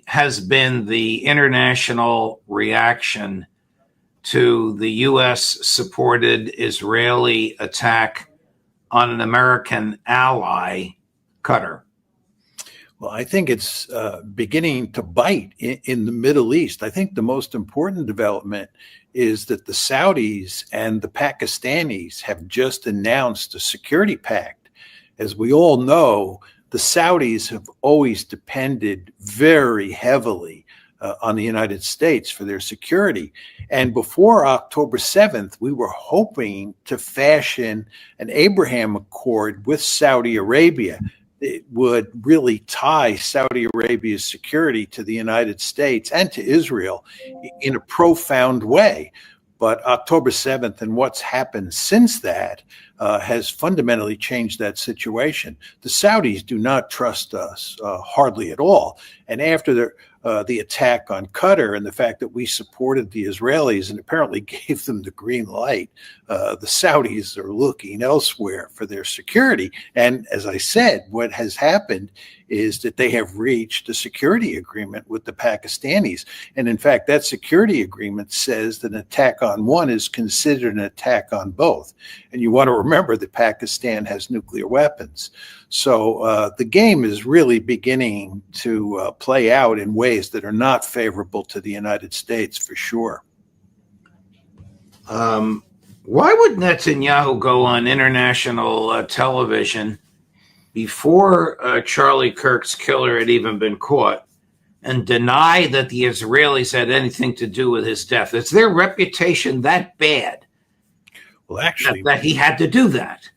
has been the international reaction to the U.S. supported Israeli attack on an American ally, Qatar? Well, I think it's beginning to bite in the Middle East. I think the most important development is that the Saudis and the Pakistanis have just announced a security pact. As we all know, the Saudis have always depended very heavily on the United States for their security. And before October 7th, we were hoping to fashion an Abraham Accord with Saudi Arabia. It would really tie Saudi Arabia's security to the United States and to Israel in a profound way. But October 7th and what's happened since that has fundamentally changed that situation. The Saudis do not trust us hardly at all. And after the attack on Qatar and the fact that we supported the Israelis and apparently gave them the green light, the Saudis are looking elsewhere for their security. And as I said, what has happened is that they have reached a security agreement with the Pakistanis. And in fact, that security agreement says that an attack on one is considered an attack on both. And you want to remember that Pakistan has nuclear weapons. So the game is really beginning to play out in ways that are not favorable to the United States, for sure. Why would Netanyahu go on international television before Charlie Kirk's killer had even been caught and deny that the Israelis had anything to do with his death? Is their reputation that bad? Well, actually, that he had to do that?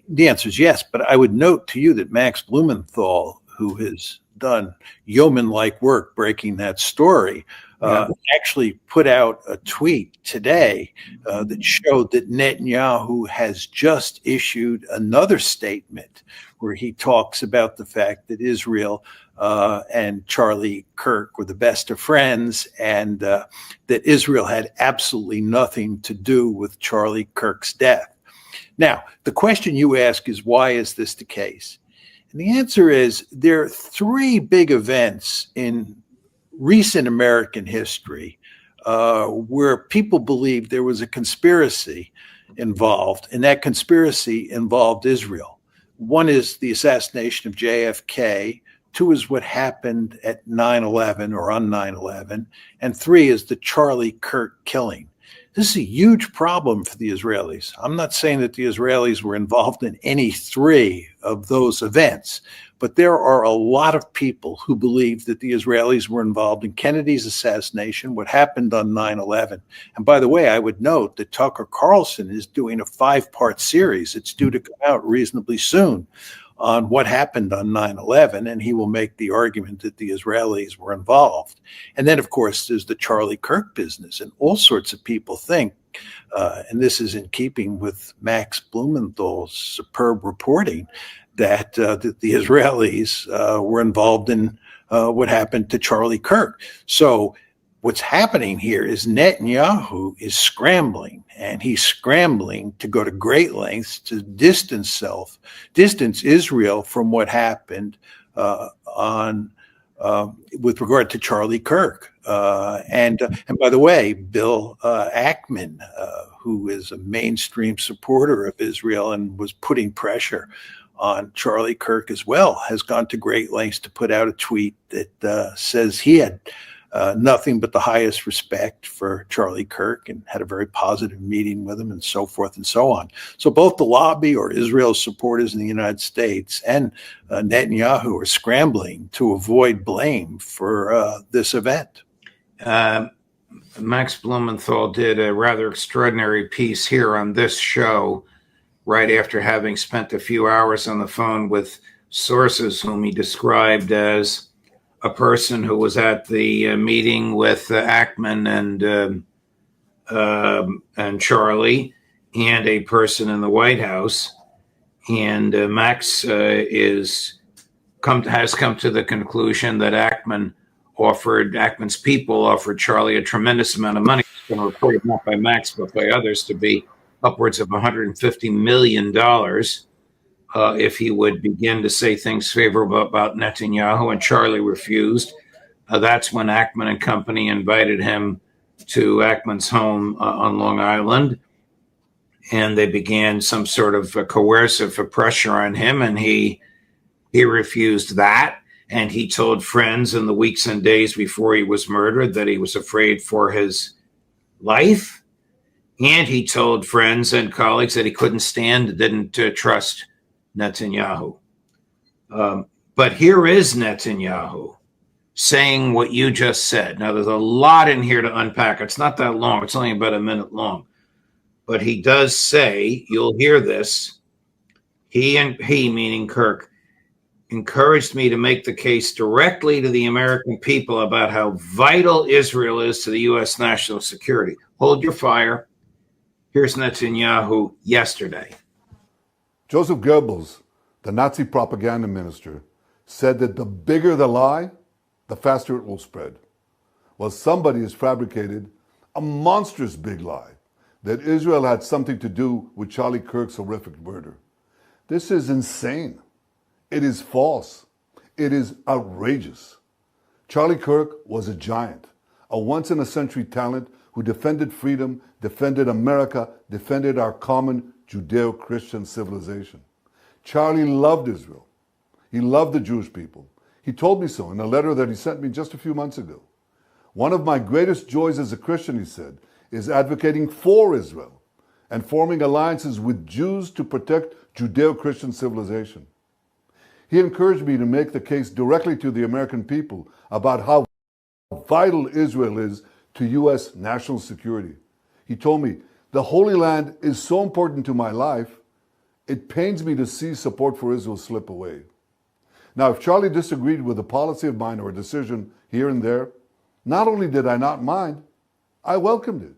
The answer is yes, but I would note to you that Max Blumenthal, who has done yeoman-like work breaking that story, actually put out a tweet today that showed that Netanyahu has just issued another statement where he talks about the fact that Israel and Charlie Kirk were the best of friends, and that Israel had absolutely nothing to do with Charlie Kirk's death. Now, the question you ask is, why is this the case? And the answer is, there are three big events in recent American history where people believe there was a conspiracy involved, and that conspiracy involved Israel. One is the assassination of JFK. Two is what happened at 9/11 or on 9/11. And three is the Charlie Kirk killing. This is a huge problem for the Israelis. I'm not saying that the Israelis were involved in any three of those events, but there are a lot of people who believe that the Israelis were involved in Kennedy's assassination, what happened on 9/11. And by the way, I would note that Tucker Carlson is doing a 5-part series. It's due to come out reasonably soon on what happened on 9/11, and he will make the argument that the Israelis were involved. And then, of course, there's the Charlie Kirk business, and all sorts of people think, and this is in keeping with Max Blumenthal's superb reporting, that the Israelis were involved in what happened to Charlie Kirk. So what's happening here is Netanyahu is scrambling, and he's scrambling to go to great lengths to distance Israel from what happened with regard to Charlie Kirk. And by the way, Bill Ackman, who is a mainstream supporter of Israel and was putting pressure on Charlie Kirk as well, has gone to great lengths to put out a tweet that says he had nothing but the highest respect for Charlie Kirk and had a very positive meeting with him, and so forth and so on. So both the lobby, or Israel's supporters in the United States, and Netanyahu are scrambling to avoid blame for this event. Max Blumenthal did a rather extraordinary piece here on this show right after having spent a few hours on the phone with sources whom he described as a person who was at the meeting with Ackman and Charlie, and a person in the White House. And Max has come to the conclusion that Ackman's people offered Charlie a tremendous amount of money. It's been reported not by Max but by others to be upwards of $150 million. if he would begin to say things favorable about Netanyahu, and Charlie refused. That's when Ackman and company invited him to Ackman's home on Long Island, and they began some sort of coercive pressure on him, and he refused that. And he told friends in the weeks and days before he was murdered that he was afraid for his life. And he told friends and colleagues that he didn't trust Netanyahu. But here is Netanyahu saying what you just said. Now, there's a lot in here to unpack. It's not that long. It's only about a minute long. But he does say, you'll hear this, he, meaning Kirk, encouraged me to make the case directly to the American people about how vital Israel is to the U.S. national security. Hold your fire. Here's Netanyahu yesterday. Joseph Goebbels, the Nazi propaganda minister, said that the bigger the lie, the faster it will spread. Well, somebody has fabricated a monstrous big lie that Israel had something to do with Charlie Kirk's horrific murder. This is insane. It is false. It is outrageous. Charlie Kirk was a giant, a once-in-a-century talent who defended freedom, defended America, defended our common Judeo-Christian civilization. Charlie loved Israel. He loved the Jewish people. He told me so in a letter that he sent me just a few months ago. One of my greatest joys as a Christian, he said, is advocating for Israel and forming alliances with Jews to protect Judeo-Christian civilization. He encouraged me to make the case directly to the American people about how vital Israel is to U.S. national security. He told me, the Holy Land is so important to my life, it pains me to see support for Israel slip away. Now, if Charlie disagreed with a policy of mine or a decision here and there, not only did I not mind, I welcomed it.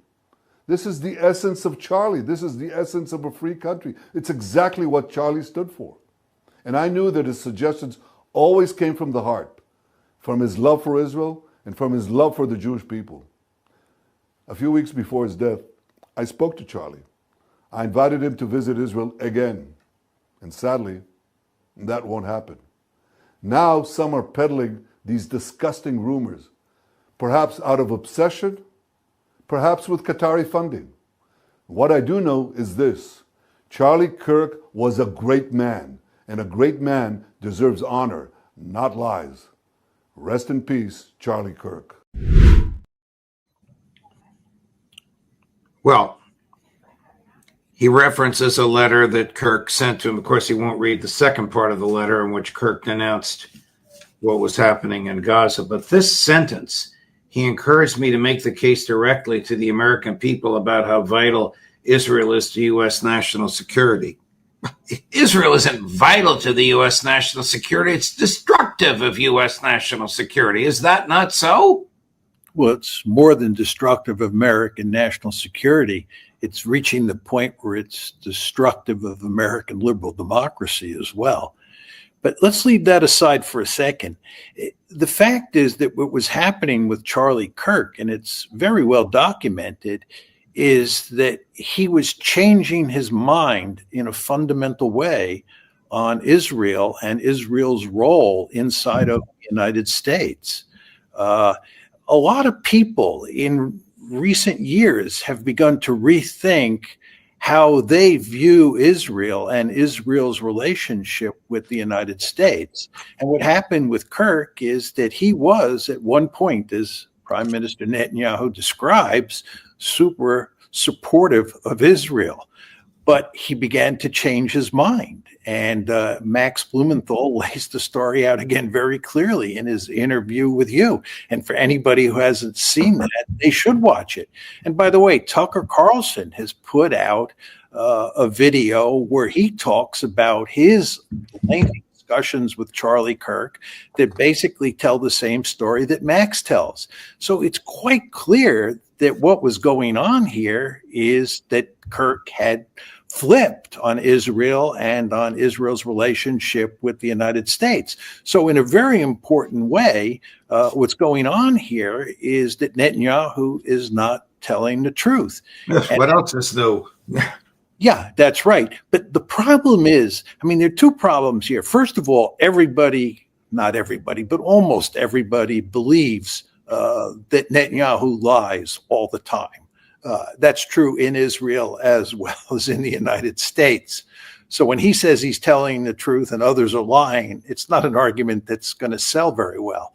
This is the essence of Charlie. This is the essence of a free country. It's exactly what Charlie stood for. And I knew that his suggestions always came from the heart, from his love for Israel and from his love for the Jewish people. A few weeks before his death, I spoke to Charlie. I invited him to visit Israel again. And sadly, that won't happen. Now some are peddling these disgusting rumors, perhaps out of obsession, perhaps with Qatari funding. What I do know is this: Charlie Kirk was a great man, and a great man deserves honor, not lies. Rest in peace, Charlie Kirk. Well, he references a letter that Kirk sent to him. Of course, he won't read the second part of the letter in which Kirk denounced what was happening in Gaza. But this sentence, he encouraged me to make the case directly to the American people about how vital Israel is to U.S. national security. Israel isn't vital to the U.S. national security. It's destructive of U.S. national security. Is that not so? Well, it's more than destructive of American national security. It's reaching the point where it's destructive of American liberal democracy as well. But let's leave that aside for a second. The fact is that what was happening with Charlie Kirk, and it's very well documented, is that he was changing his mind in a fundamental way on Israel and Israel's role inside of the United States. A lot of people in recent years have begun to rethink how they view Israel and Israel's relationship with the United States. And what happened with Kirk is that he was, at one point, as Prime Minister Netanyahu describes, super supportive of Israel. But he began to change his mind. And Max Blumenthal lays the story out again very clearly in his interview with you. And for anybody who hasn't seen that, they should watch it. And by the way, Tucker Carlson has put out a video where he talks about his lengthy discussions with Charlie Kirk that basically tell the same story that Max tells. So it's quite clear that what was going on here is that Kirk had flipped on Israel and on Israel's relationship with the United States. So in a very important way, what's going on here is that Netanyahu is not telling the truth. Yes, what else is new? Yeah, that's right. But the problem is, I mean, there are two problems here. First of all, everybody, not everybody, but almost everybody believes that Netanyahu lies all the time. That's true in Israel as well as in the United States. So when he says he's telling the truth and others are lying, it's not an argument that's going to sell very well.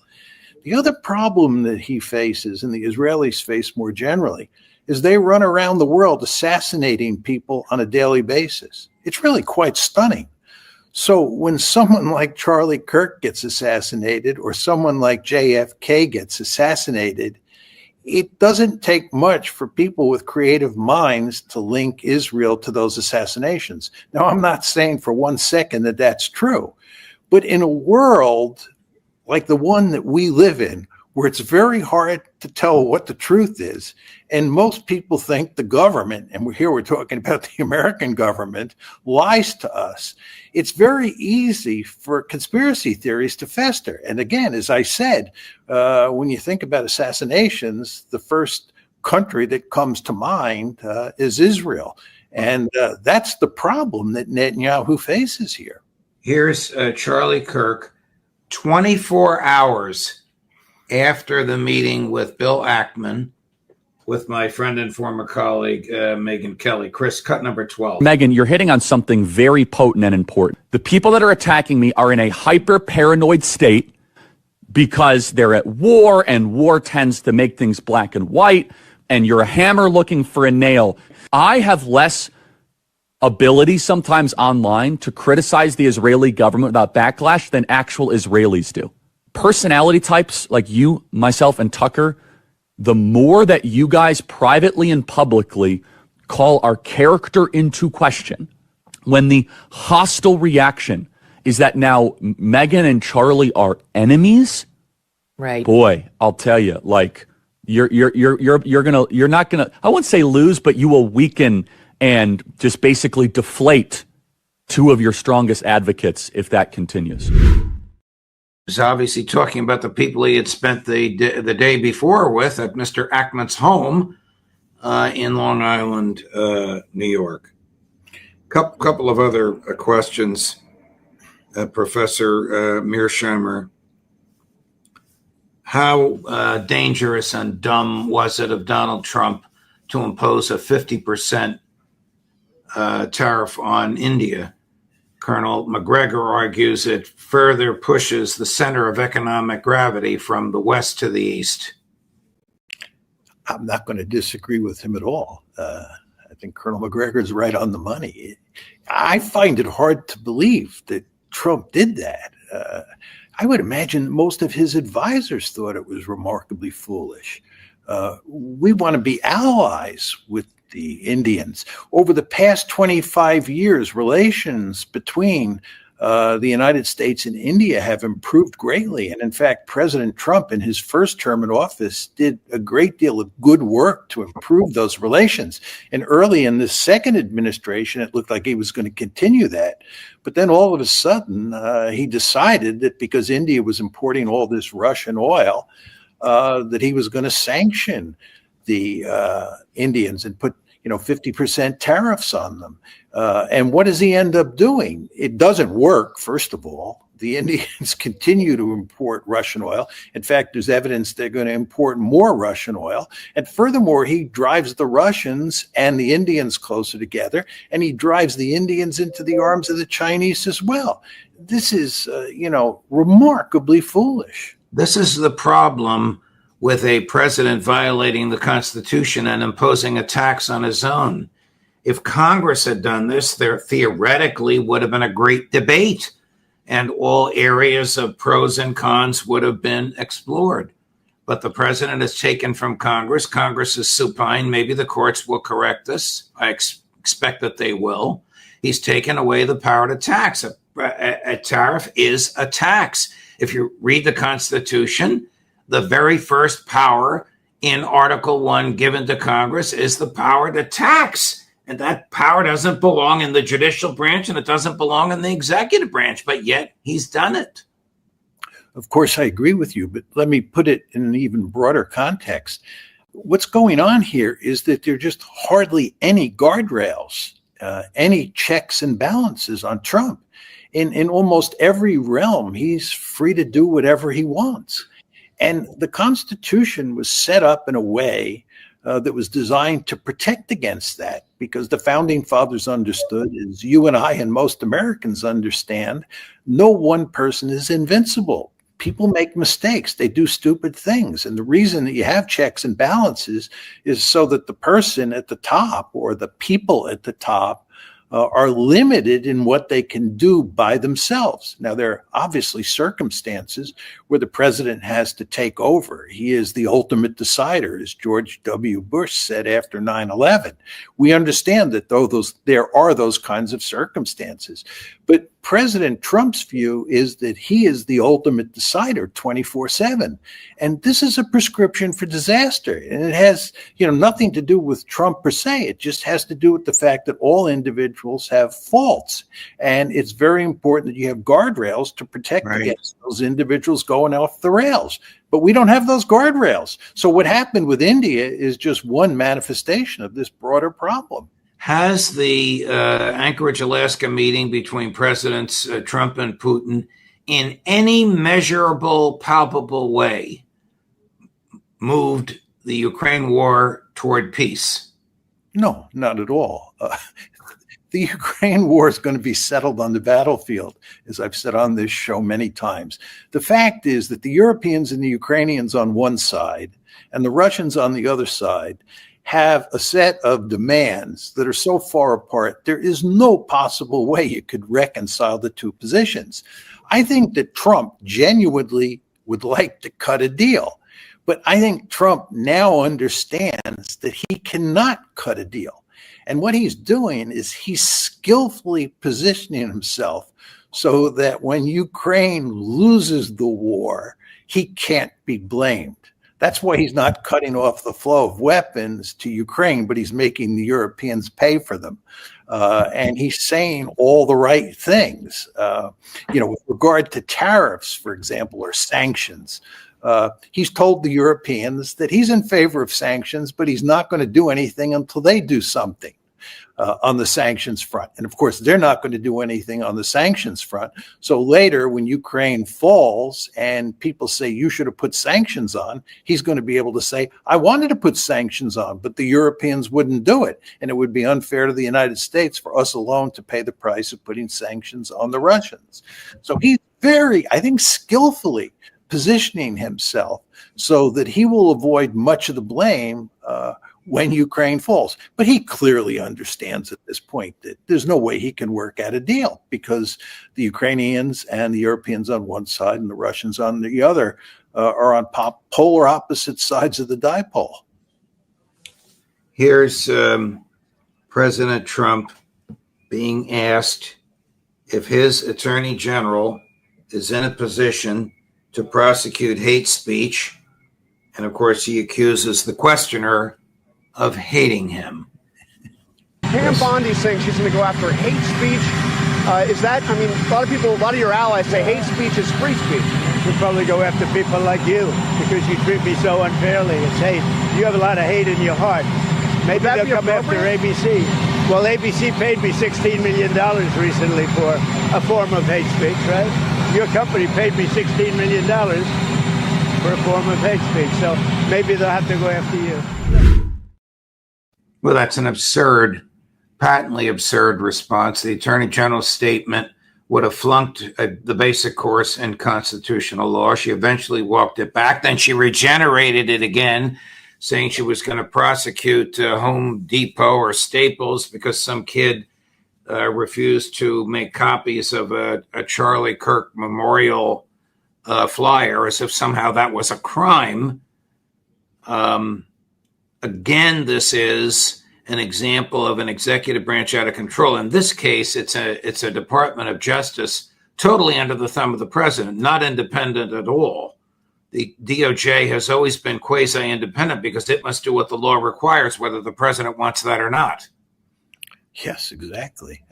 The other problem that he faces, and the Israelis face more generally, is they run around the world assassinating people on a daily basis. It's really quite stunning. So when someone like Charlie Kirk gets assassinated or someone like JFK gets assassinated, it doesn't take much for people with creative minds to link Israel to those assassinations. Now, I'm not saying for 1 second that that's true, but in a world like the one that we live in, where it's very hard to tell what the truth is, and most people think the government, and we're talking about the American government, lies to us, it's very easy for conspiracy theories to fester. And again, as I said, when you think about assassinations, the first country that comes to mind is Israel. And that's the problem that Netanyahu faces here. Here's Charlie Kirk, 24 hours after the meeting with Bill Ackman, with my friend and former colleague, Megyn Kelly. Chris, cut number 12. Megyn, you're hitting on something very potent and important. The people that are attacking me are in a hyper-paranoid state because they're at war, and war tends to make things black and white, and you're a hammer looking for a nail. I have less ability sometimes online to criticize the Israeli government without backlash than actual Israelis do. Personality types like you, myself, and Tucker, the more that you guys privately and publicly call our character into question, when the hostile reaction is that now Megyn and Charlie are enemies, right? Boy, I'll tell you, like you're not gonna, I won't say lose, but you will weaken and just basically deflate two of your strongest advocates if that continues. Was obviously talking about the people he had spent the day before with at Mr. Ackman's home in Long Island, New York. Couple of other questions, Professor Mearsheimer. How dangerous and dumb was it of Donald Trump to impose a 50% tariff on India? Colonel McGregor argues it further pushes the center of economic gravity from the west to the east. I'm not going to disagree with him at all. I think Colonel McGregor is right on the money. I find it hard to believe that Trump did that. I would imagine most of his advisors thought it was remarkably foolish. We want to be allies with the Indians. Over the past 25 years, relations between the United States and India have improved greatly. And in fact, President Trump in his first term in office did a great deal of good work to improve those relations. And early in the second administration, it looked like he was going to continue that. But then all of a sudden, he decided that because India was importing all this Russian oil, that he was going to sanction the Indians and put 50% tariffs on them. And what does he end up doing? It doesn't work, first of all. The Indians continue to import Russian oil. In fact, there's evidence they're going to import more Russian oil. And furthermore, he drives the Russians and the Indians closer together, and he drives the Indians into the arms of the Chinese as well. This is, remarkably foolish. This is the problem with a president violating the Constitution and imposing a tax on his own. If Congress had done this, there theoretically would have been a great debate, and all areas of pros and cons would have been explored. But the president is taken from Congress. Congress is supine. Maybe the courts will correct this. I expect that they will. He's taken away the power to tax. A tariff is a tax. If you read the Constitution, the very first power in Article 1 given to Congress is the power to tax. And that power doesn't belong in the judicial branch, and it doesn't belong in the executive branch, but yet he's done it. Of course, I agree with you, but let me put it in an even broader context. What's going on here is that there are just hardly any guardrails any checks and balances on Trump. In almost every realm, he's free to do whatever he wants. And the Constitution was set up in a way that was designed to protect against that, because the founding fathers understood, as you and I and most Americans understand, no one person is invincible. People make mistakes. They do stupid things. And the reason that you have checks and balances is so that the person at the top, or the people at the top, are limited in what they can do by themselves. Now, there are obviously circumstances where the president has to take over. He is the ultimate decider, as George W. Bush said after 9/11. We understand that there are those kinds of circumstances. But President Trump's view is that he is the ultimate decider 24/7. And this is a prescription for disaster. And it has, nothing to do with Trump per se. It just has to do with the fact that all individuals have faults. And it's very important that you have guardrails to protect against those individuals going off the rails. But we don't have those guardrails. So what happened with India is just one manifestation of this broader problem. Has the Anchorage, Alaska meeting between Presidents Trump and Putin in any measurable, palpable way moved the Ukraine war toward peace? No, not at all. The Ukraine war is going to be settled on the battlefield, as I've said on this show many times. The fact is that the Europeans and the Ukrainians on one side and the Russians on the other side have a set of demands that are so far apart, there is no possible way you could reconcile the two positions. I think that Trump genuinely would like to cut a deal, but I think Trump now understands that he cannot cut a deal. And what he's doing is he's skillfully positioning himself so that when Ukraine loses the war, he can't be blamed. That's why he's not cutting off the flow of weapons to Ukraine, but he's making the Europeans pay for them. And he's saying all the right things, with regard to tariffs, for example, or sanctions. He's told the Europeans that he's in favor of sanctions, but he's not going to do anything until they do something on the sanctions front. And of course, they're not going to do anything on the sanctions front. So later, when Ukraine falls and people say you should have put sanctions on, he's going to be able to say, I wanted to put sanctions on, but the Europeans wouldn't do it. And it would be unfair to the United States for us alone to pay the price of putting sanctions on the Russians. So he's very, I think, skillfully positioning himself so that he will avoid much of the blame when Ukraine falls. But he clearly understands at this point that there's no way he can work out a deal, because the Ukrainians and the Europeans on one side and the Russians on the other are on polar opposite sides of the dipole. Here's President Trump being asked if his attorney general is in a position to prosecute hate speech. And of course, he accuses the questioner of hating him. Pam Bondi's saying she's going to go after hate speech. Is that, a lot of your allies say hate speech is free speech. We'll probably go after people like you because you treat me so unfairly. It's hate. You have a lot of hate in your heart. Maybe they'll come after ABC. Well, ABC paid me $16 million recently for a form of hate speech, right? Your company paid me $16 million for a form of hate speech. So maybe they'll have to go after you. Well, that's an absurd, patently absurd response. The Attorney General's statement would have flunked the basic course in constitutional law. She eventually walked it back. Then she regenerated it again, saying she was going to prosecute Home Depot or Staples because some kid refused to make copies of a Charlie Kirk memorial flyer, as if somehow that was a crime. Again, this is an example of an executive branch out of control. In this case, it's a Department of Justice totally under the thumb of the president, not independent at all. The DOJ has always been quasi-independent because it must do what the law requires, whether the president wants that or not. Yes, exactly.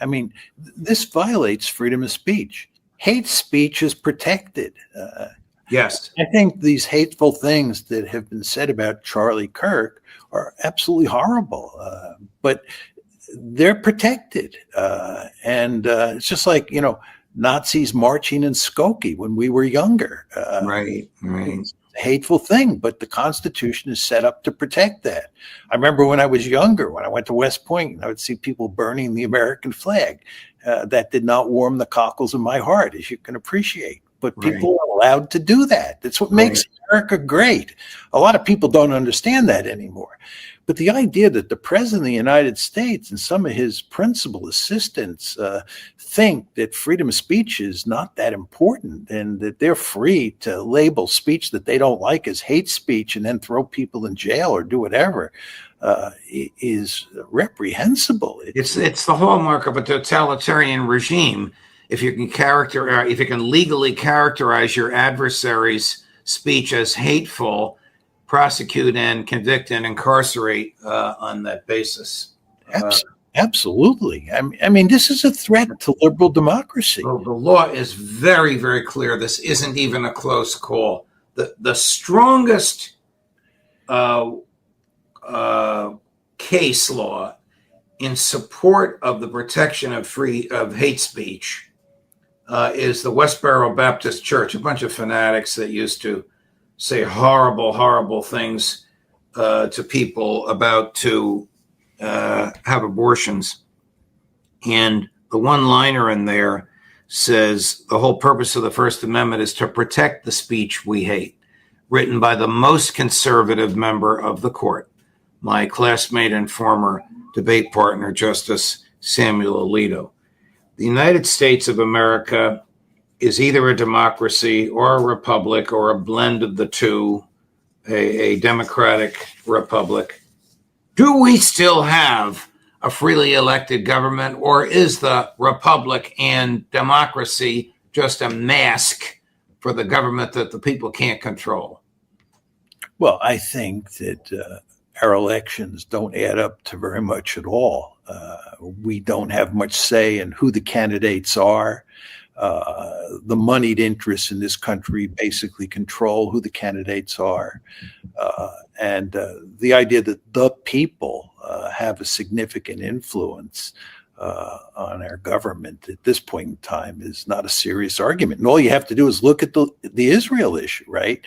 This violates freedom of speech. Hate speech is protected. Yes. I think these hateful things that have been said about Charlie Kirk are absolutely horrible. But they're protected. And it's just like, Nazis marching in Skokie when we were younger. Right. It's a hateful thing, but the Constitution is set up to protect that. I remember when I was younger, when I went to West Point, I would see people burning the American flag. That did not warm the cockles of my heart, as you can appreciate. But people are allowed to do that. That's what makes America great. A lot of people don't understand that anymore. But the idea that the President of the United States and some of his principal assistants think that freedom of speech is not that important and that they're free to label speech that they don't like as hate speech and then throw people in jail or do whatever is reprehensible. It's the hallmark of a totalitarian regime. If you can legally characterize your adversary's speech as hateful, prosecute and convict and incarcerate on that basis. Absolutely. I mean, this is a threat to liberal democracy. Well, the law is very, very clear. This isn't even a close call. The strongest case law in support of the protection of hate speech is the Westboro Baptist Church, a bunch of fanatics that used to say horrible, horrible things to people about to have abortions. And the one-liner in there says the whole purpose of the First Amendment is to protect the speech we hate, written by the most conservative member of the court, my classmate and former debate partner, Justice Samuel Alito. The United States of America is either a democracy or a republic or a blend of the two, a democratic republic. Do we still have a freely elected government, or is the republic and democracy just a mask for the government that the people can't control? Well, I think that our elections don't add up to very much at all. We don't have much say in who the candidates are. The moneyed interests in this country basically control who the candidates are. And the idea that the people have a significant influence on our government at this point in time is not a serious argument. And all you have to do is look at the Israel issue, right?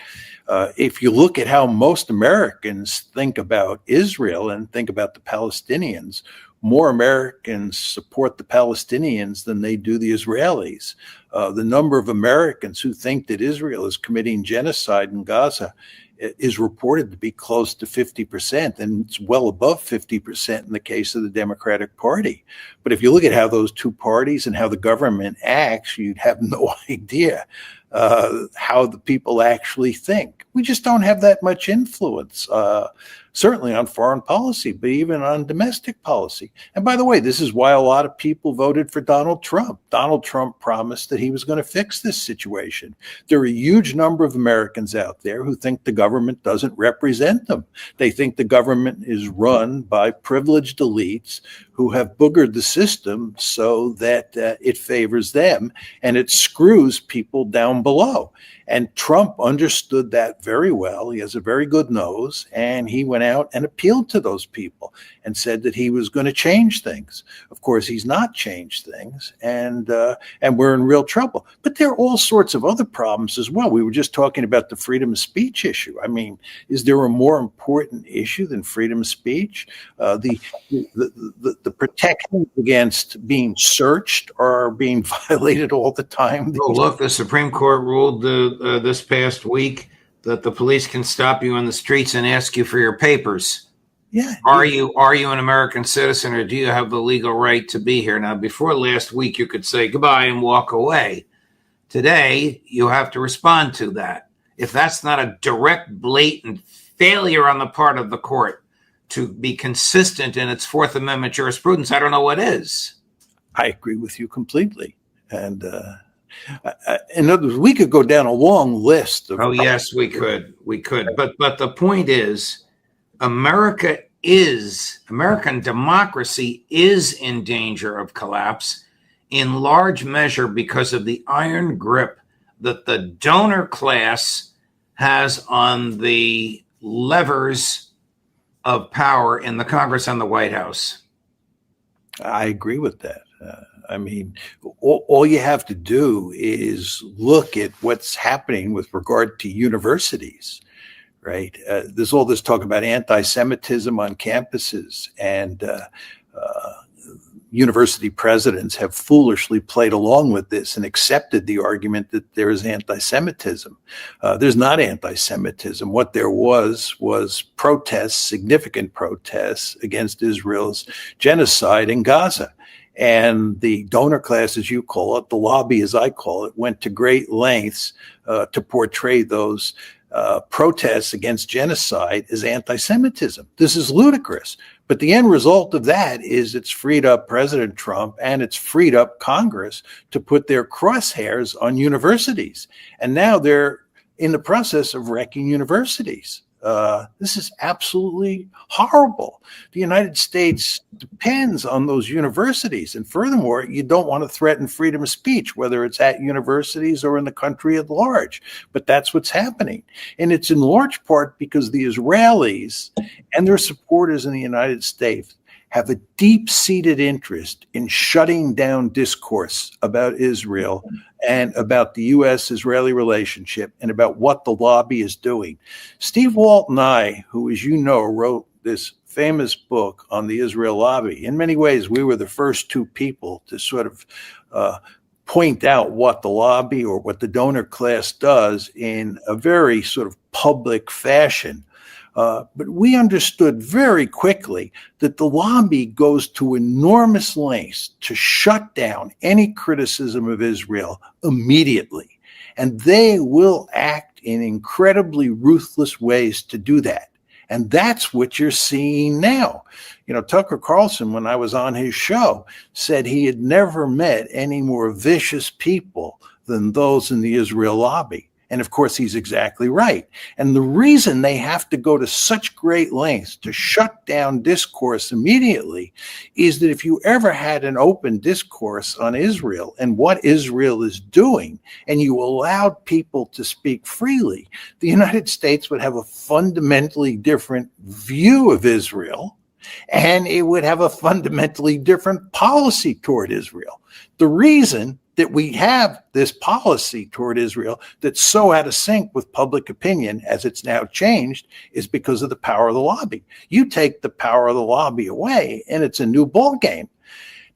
If you look at how most Americans think about Israel and think about the Palestinians, more Americans support the Palestinians than they do the Israelis. The number of Americans who think that Israel is committing genocide in Gaza is reported to be close to 50%, and it's well above 50% in the case of the Democratic Party. But if you look at how those two parties and how the government acts, you'd have no idea how the people actually think. We just don't have that much influence, certainly on foreign policy, but even on domestic policy. And by the way, this is why a lot of people voted for Donald Trump. Donald Trump promised that he was going to fix this situation. There are a huge number of Americans out there who think the government doesn't represent them. They think the government is run by privileged elites who have boogered the system so that it favors them and it screws people down below. And Trump understood that very well. He has a very good nose, and he went out and appealed to those people and said that he was going to change things. Of course, he's not changed things, and we're in real trouble. But there are all sorts of other problems as well. We were just talking about the freedom of speech issue. I mean, is there a more important issue than freedom of speech? The protection against being searched or being violated all the time. Oh, look, the Supreme Court ruled this past week that the police can stop you in the streets and ask you for your papers. Yeah. Are you an American citizen, or do you have the legal right to be here? Now, before last week, you could say goodbye and walk away. Today, you have to respond to that. If that's not a direct, blatant failure on the part of the court to be consistent in its Fourth Amendment jurisprudence, I don't know what is. I agree with you completely. And in other words, we could go down a long list of. Oh, yes, we could. But the point is, American democracy is in danger of collapse, in large measure because of the iron grip that the donor class has on the levers of power in the Congress and the White House. I agree with that. I mean, all you have to do is look at what's happening with regard to universities, right? There's all this talk about anti-Semitism on campuses, and university presidents have foolishly played along with this and accepted the argument that there is anti-Semitism. There's not anti-Semitism. What there was protests, significant protests against Israel's genocide in Gaza. And the donor class, as you call it, the lobby, as I call it, went to great lengths to portray those protests against genocide as anti-Semitism. This is ludicrous. But the end result of that is it's freed up President Trump and it's freed up Congress to put their crosshairs on universities. And now they're in the process of wrecking universities. This is absolutely horrible. The United States depends on those universities. And furthermore, you don't want to threaten freedom of speech, whether it's at universities or in the country at large. But that's what's happening. And it's in large part because the Israelis and their supporters in the United States have a deep-seated interest in shutting down discourse about Israel and about the U.S.-Israeli relationship and about what the lobby is doing. Steve Walt and I, who, as you know, wrote this famous book on the Israel lobby, in many ways, we were the first two people to sort of point out what the lobby or what the donor class does in a very sort of public fashion. But we understood very quickly that the lobby goes to enormous lengths to shut down any criticism of Israel immediately. And they will act in incredibly ruthless ways to do that. And that's what you're seeing now. You know, Tucker Carlson, when I was on his show, said he had never met any more vicious people than those in the Israel lobby. And of course, he's exactly right. And the reason they have to go to such great lengths to shut down discourse immediately is that if you ever had an open discourse on Israel and what Israel is doing, and you allowed people to speak freely, the United States would have a fundamentally different view of Israel, and it would have a fundamentally different policy toward Israel. The reason that we have this policy toward Israel that's so out of sync with public opinion as it's now changed is because of the power of the lobby. You take the power of the lobby away and it's a new ball game.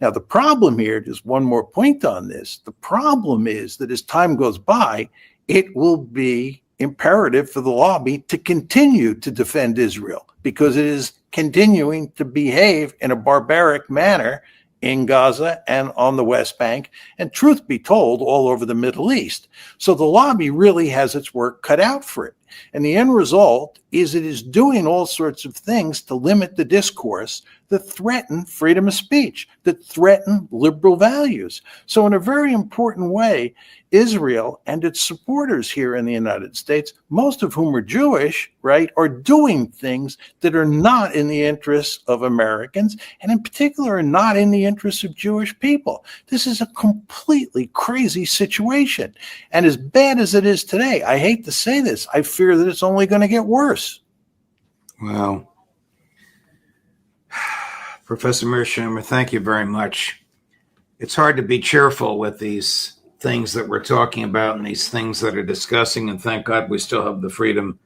Now, the problem here, just one more point on this, the problem is that as time goes by, it will be imperative for the lobby to continue to defend Israel because it is continuing to behave in a barbaric manner in Gaza and on the West Bank, and truth be told, all over the Middle East. So the lobby really has its work cut out for it. And the end result is it is doing all sorts of things to limit the discourse that threaten freedom of speech, that threaten liberal values. So in a very important way, Israel and its supporters here in the United States, most of whom are Jewish, right, are doing things that are not in the interests of Americans, and in particular are not in the interests of Jewish people. This is a completely crazy situation. And as bad as it is today, I hate to say this, I fear that it's only going to get worse. Wow. Professor Mearsheimer, thank you very much. It's hard to be cheerful with these things that we're talking about and these things that are discussing, and thank God we still have the freedom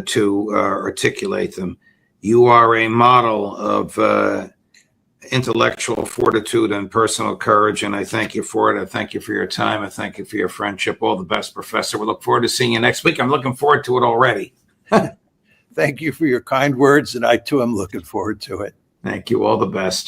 to articulate them. You are a model of intellectual fortitude and personal courage, and I thank you for it. I thank you for your time. I thank you for your friendship. All the best, Professor. We look forward to seeing you next week. I'm looking forward to it already. Thank you for your kind words, and I too am looking forward to it. Thank you. All the best.